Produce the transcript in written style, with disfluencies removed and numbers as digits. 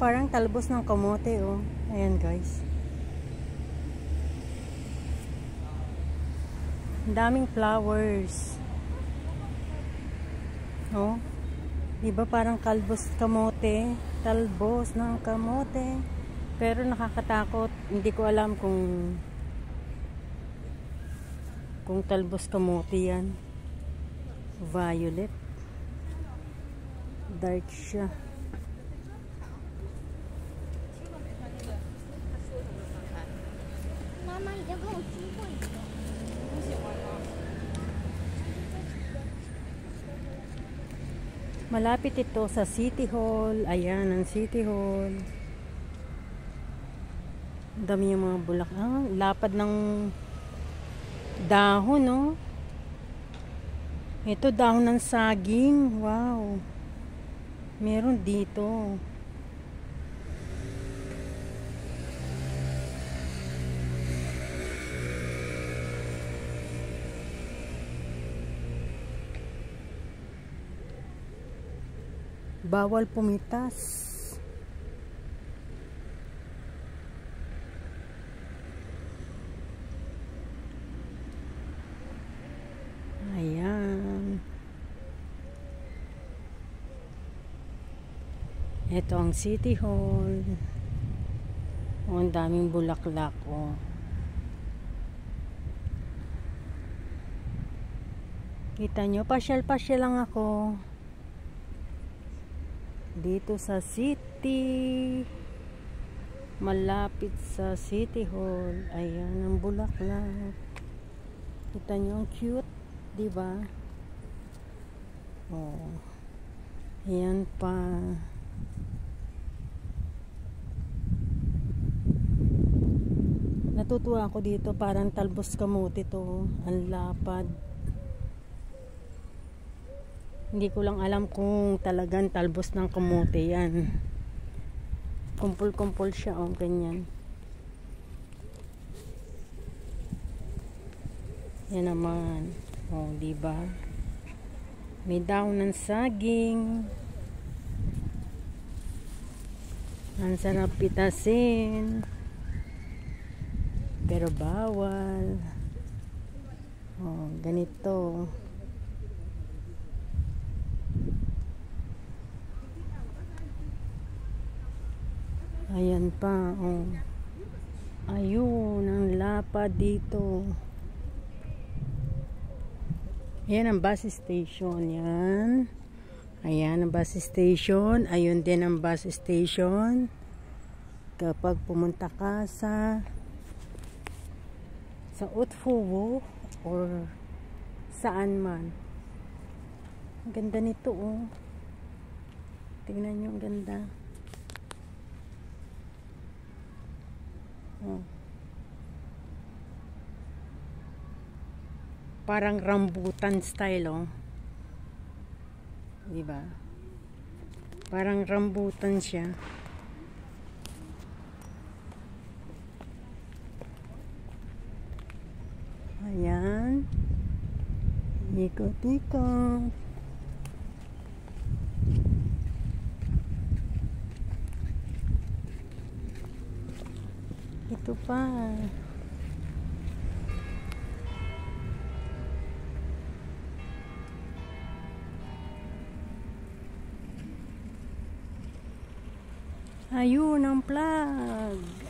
parang talbos ng kamote, oh. Ayan, guys. Ang daming flowers. Oh. Diba parang talbos ng kamote. Pero nakakatakot. Hindi ko alam kung talbos kamote yan. Violet. Dark siya. Malapit ito sa City Hall. Ayan ang City Hall. Dami yung mga bulak. Lapad ng dahon, no? Ito dahon ng saging. Wow. Meron dito. Bawal pumitas. Ayan. Ito ang City Hall. Ang daming bulaklak, oh. Kita nyo, pasyal-pasyal lang ako. Dito sa city, malapit sa City Hall. Ayan ang bulaklak. Kita nyo ang cute, diba? Oh, ayan pa. Natutuwa ako dito, parang talbos kamote to. Ang lapad. Hindi ko lang alam kung talagang talbos ng kamote yan. Kumpul-kumpul siya, oh, ganyan. Yan naman. Oh, diba? May daon ng saging. Ang sarap pitasin. Pero bawal. Oh, ganito. Ayan pa, oh. Ayun, ang lapad dito. Ayan ang bus station, yan. Ayan ang bus station. Ayun din ang bus station. Kapag pumunta ka sa Utfuwo or saan man. Ang ganda nito, oh. Tingnan nyo, ang ganda. Oh. Parang rambutan style, oh. Diba? Parang rambutan siya. Ayan. Ikot-ikot. Ito pa. Ayun ang flag.